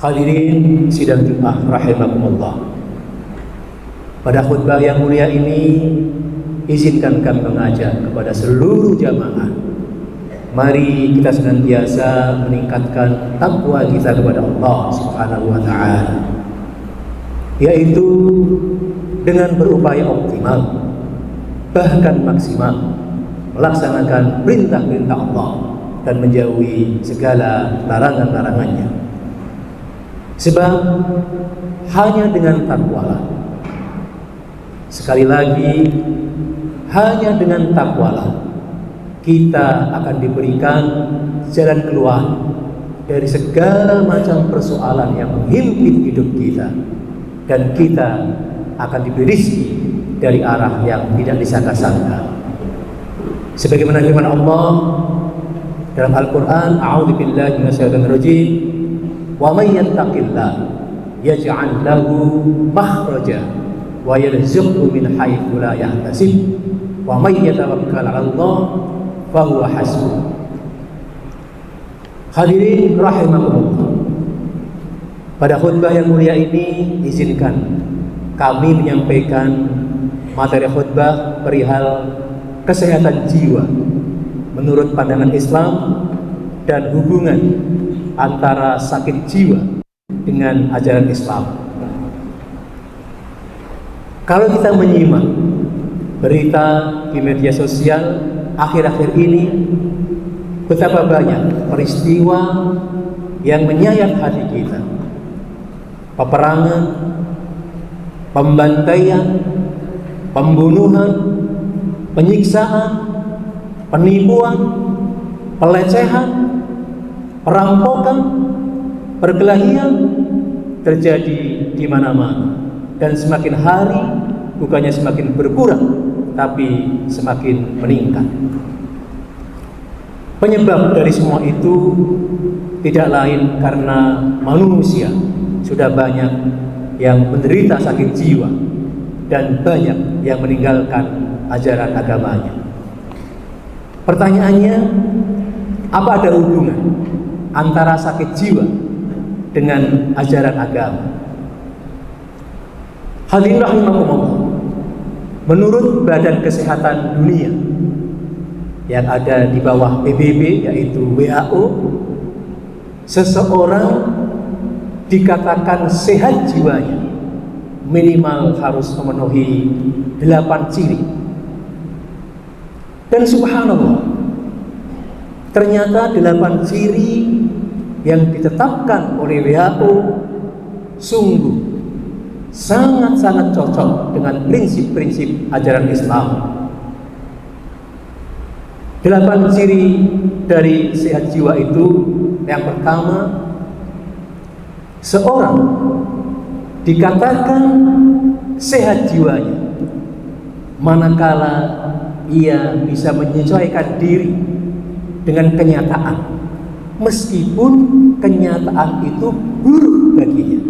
Hadirin sidang Jumat rahimakumullah. Pada khutbah yang mulia ini, izinkan kami mengajak kepada seluruh jamaah, mari kita senantiasa meningkatkan takwa kita kepada Allah Subhanahu wa taala, yaitu dengan berupaya optimal bahkan maksimal melaksanakan perintah-perintah Allah dan menjauhi segala larangan-larangannya. Sebab hanya dengan takwalah, sekali lagi, hanya dengan takwalah kita akan diberikan jalan keluar dari segala macam persoalan yang menghimpit hidup kita, dan kita akan diberi rezeki dari arah yang tidak disangka-sangka. Sebagaimana firman Allah dalam Al-Quran, a'udzubillahi minasyaitonir rajim, wa may yattaqillah yaj'al lahu makhraja wa yarzuqhu min haitsu la yahtasib wa may yatawakkal 'ala Allah fa huwa hasbuh. Hadirin rahimakumullah, pada khutbah yang mulia ini izinkan kami menyampaikan materi khutbah perihal kesehatan jiwa menurut pandangan Islam dan hubungan antara sakit jiwa dengan ajaran Islam. Kalau kita menyimak berita di media sosial akhir-akhir ini, betapa banyak peristiwa yang menyayat hati kita. Peperangan, pembantaian, pembunuhan, penyiksaan, penipuan, pelecehan, perampokan, perkelahian terjadi di mana-mana, dan semakin hari bukannya semakin berkurang tapi semakin meningkat. Penyebab dari semua itu tidak lain karena manusia sudah banyak yang menderita sakit jiwa dan banyak yang meninggalkan ajaran agamanya. Pertanyaannya, apa ada hubungan antara sakit jiwa dengan ajaran agama? Hadirin rahimakumullah, menurut Badan Kesehatan Dunia yang ada di bawah PBB, yaitu WHO, seseorang dikatakan sehat jiwanya minimal harus memenuhi 8 ciri. Dan subhanallah, ternyata 8 ciri yang ditetapkan oleh WHO sungguh sangat-sangat cocok dengan prinsip-prinsip ajaran Islam. 8 ciri dari sehat jiwa itu, yang pertama, seorang dikatakan sehat jiwanya manakala ia bisa menyesuaikan diri dengan kenyataan, meskipun kenyataan itu buruk baginya.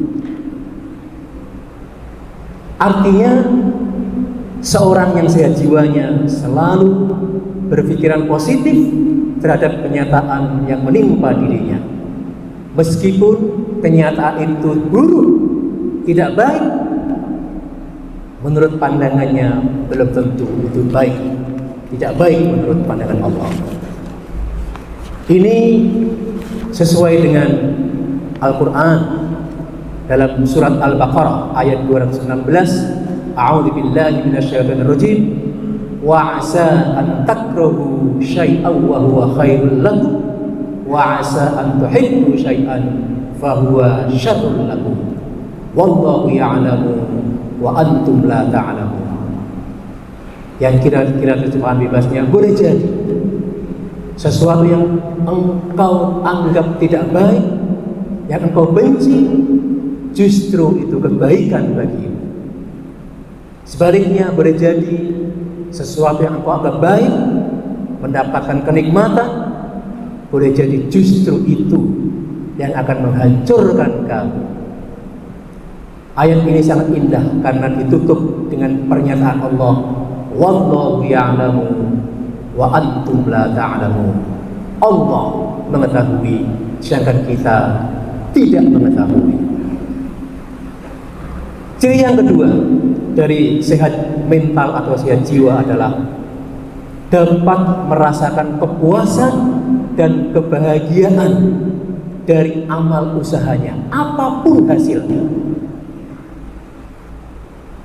Artinya, seorang yang sehat jiwanya selalu berpikiran positif terhadap kenyataan yang menimpa dirinya, meskipun kenyataan itu buruk, tidak baik, menurut pandangannya belum tentu itu baik, tidak baik menurut pandangan Allah. Ini sesuai dengan Al-Quran dalam surat Al-Baqarah ayat 219, a'udzubillahi minasyaitonir rajim, wa 'asa an takrahu syai'an wa huwa khairul lakum wa 'asa an tuhibbu syai'an fa huwa syarrul lakum wallahu ya'lamu wa antum la ta'lamun. Yang kira-kira terjemahan bebasnya, boleh jadi sesuatu yang engkau anggap tidak baik, yang engkau benci, justru itu kebaikan bagimu. Sebaliknya, boleh jadi sesuatu yang engkau anggap baik, mendapatkan kenikmatan, boleh jadi justru itu yang akan menghancurkan kamu. Ayat ini sangat indah karena ditutup dengan pernyataan Allah, wallahu ya'lamu wa antum la ta'lamun. Allah mengetahui sedangkan kita tidak mengetahui. Ciri yang kedua dari sehat mental atau sehat jiwa adalah dapat merasakan kepuasan dan kebahagiaan dari amal usahanya, apapun hasilnya.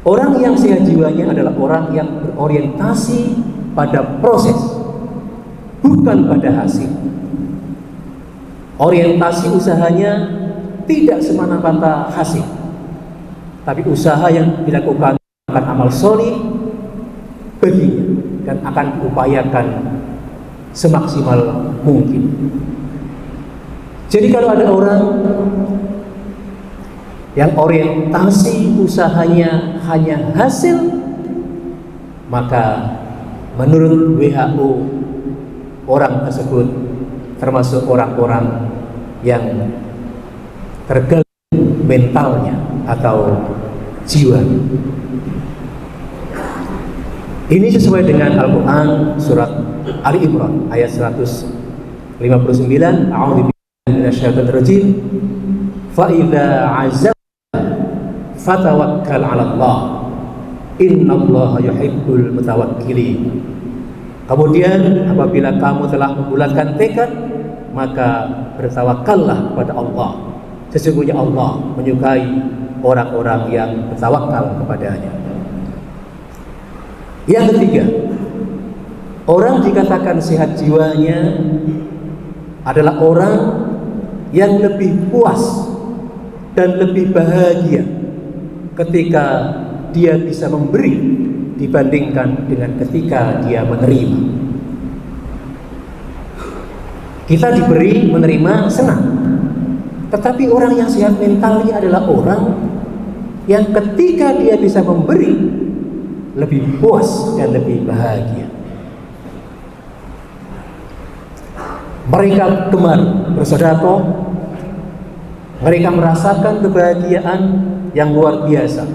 Orang yang sehat jiwanya adalah orang yang berorientasi pada proses, bukan pada hasil. Orientasi usahanya tidak semata-mata hasil, tapi usaha yang dilakukan akan amal solih baginya dan akan diupayakan semaksimal mungkin. Jadi kalau ada orang yang orientasi usahanya hanya hasil, maka menurut WHO orang tersebut termasuk orang-orang yang terganggu mentalnya atau jiwa. Ini sesuai dengan Al-Quran surat Ali Imran ayat 159. A'udzubillahi minasyaitonir rajim. Fa idza azabta fatawakkal 'ala Allah. Innallaha yuhibbul mutawakkilin. Kemudian apabila kamu telah membulatkan tekad, maka bertawakallah kepada Allah. Sesungguhnya Allah menyukai orang-orang yang bertawakal kepadanya. Yang ketiga, orang dikatakan sehat jiwanya adalah orang yang lebih puas dan lebih bahagia ketika dia bisa memberi dibandingkan dengan ketika dia menerima. Kita diberi, menerima, senang. Tetapi orang yang sehat mentalnya adalah orang yang ketika dia bisa memberi lebih puas dan lebih bahagia. Mereka gemar bersedekah, mereka merasakan kebahagiaan yang luar biasa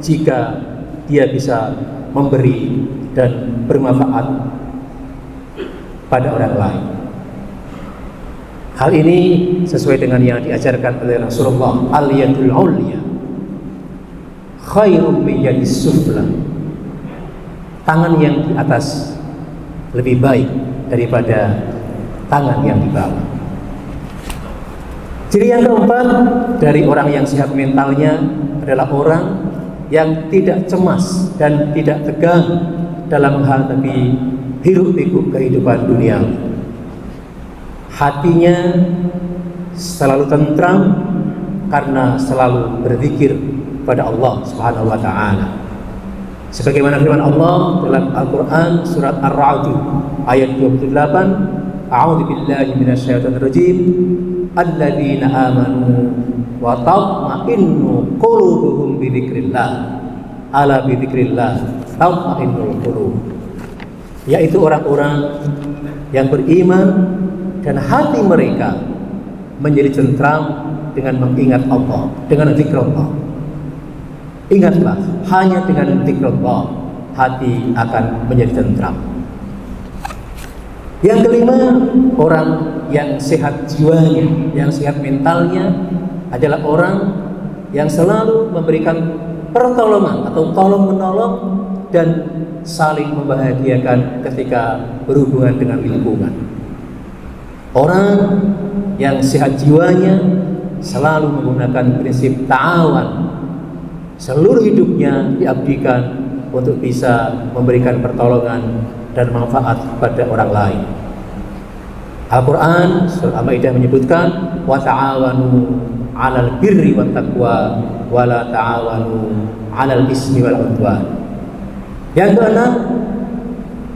jika dia bisa memberi dan bermanfaat pada orang lain. Hal ini sesuai dengan yang diajarkan oleh Rasulullah, al-yadul ulya khairum min yadis sufla. Tangan yang di atas lebih baik daripada tangan yang di bawah. Ciri yang keempat dari orang yang sehat mentalnya adalah orang yang tidak cemas dan tidak tegang dalam menghadapi hiruk-pikuk kehidupan dunia. Hatinya selalu tentram karena selalu berzikir pada Allah Subhanahu wa taala. Sebagaimana firman Allah dalam Al-Qur'an surat Ar-Ra'd ayat 28, A'udzu billahi minasyaitonir rajim. Alladzina amanu wa tatma'innu qulubuhum bi dzikrillah. Ala bi dzikrillah tatma'innul qulub. Yaitu orang-orang yang beriman dan hati mereka menjadi tentram dengan mengingat Allah, dengan zikrullah. Ingatlah, hanya dengan zikrullah hati akan menjadi tentram. Yang kelima, orang yang sehat jiwanya, yang sehat mentalnya adalah orang yang selalu memberikan pertolongan atau tolong-menolong dan saling membahagiakan ketika berhubungan dengan lingkungan. Orang yang sehat jiwanya selalu menggunakan prinsip ta'awan. Seluruh hidupnya diabdikan untuk bisa memberikan pertolongan dan manfaat kepada orang lain. Al-Quran surah Al-Maidah menyebutkan wa ta'awanu 'alal birri wat taqwa wa la ta'awanu 'alal ismi wal 'udwan. Yang keenam,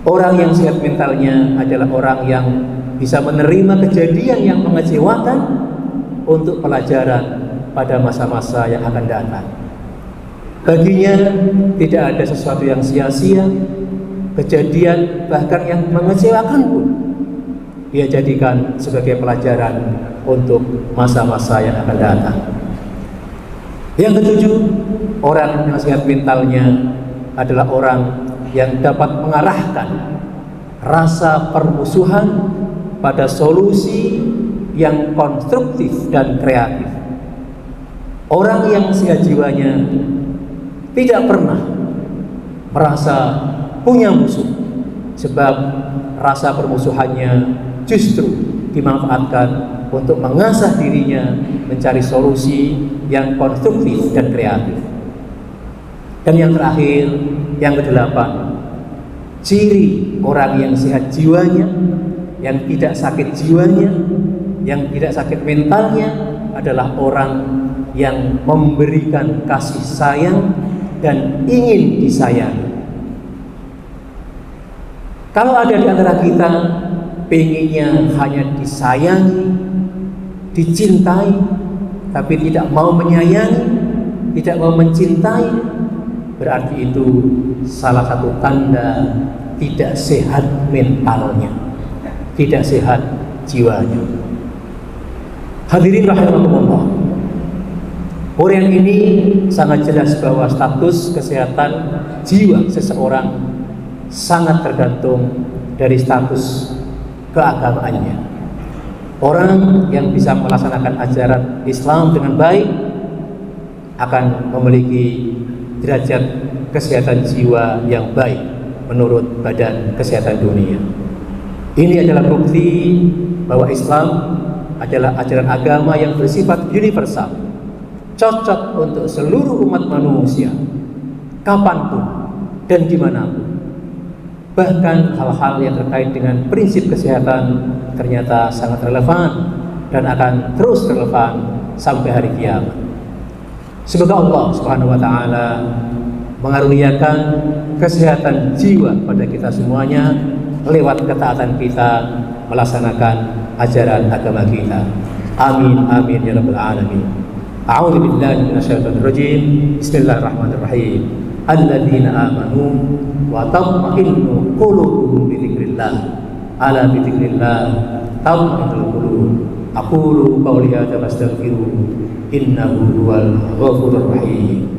orang yang sehat mentalnya adalah orang yang bisa menerima kejadian yang mengecewakan untuk pelajaran pada masa-masa yang akan datang. Baginya tidak ada sesuatu yang sia-sia, kejadian bahkan yang mengecewakan pun dia jadikan sebagai pelajaran untuk masa-masa yang akan datang. Yang ketujuh, orang yang sehat mentalnya adalah orang yang dapat mengarahkan rasa permusuhan pada solusi yang konstruktif dan kreatif. Orang yang sehat jiwanya tidak pernah merasa punya musuh, sebab rasa permusuhannya justru dimanfaatkan untuk mengasah dirinya mencari solusi yang konstruktif dan kreatif. Dan yang terakhir, yang kedelapan, ciri orang yang sehat jiwanya, yang tidak sakit jiwanya, yang tidak sakit mentalnya adalah orang yang memberikan kasih sayang dan ingin disayangi. Kalau ada di antara kita pengennya hanya disayangi, dicintai, tapi tidak mau menyayangi, tidak mau mencintai, berarti itu salah satu tanda tidak sehat mentalnya, tidak sehat jiwanya. Hadirin rahimakumullah, uraian ini sangat jelas bahwa status kesehatan jiwa seseorang sangat tergantung dari status keagamaannya. Orang yang bisa melaksanakan ajaran Islam dengan baik akan memiliki derajat kesehatan jiwa yang baik menurut Badan Kesehatan Dunia. Ini adalah bukti bahwa Islam adalah ajaran agama yang bersifat universal, cocok untuk seluruh umat manusia, kapanpun dan dimanapun. Bahkan hal-hal yang terkait dengan prinsip kesehatan ternyata sangat relevan dan akan terus relevan sampai hari kiamat. Semoga Allah Subhanahu wa taala mengaruniakan kesehatan jiwa pada kita semuanya lewat ketaatan kita melaksanakan ajaran agama kita. Amin amin ya rabbal alamin. A'udzu billahi minasyaitonir rajim. Bismillahirrahmanirrahim. Alladzina amanu wa tatma'innu qulubuhum bi dzikrillah. Ala bi dzikrillah tatma'innul qulub. Aqulu qawli hadza wastaghfiru innahu huwal ghafurur rahim.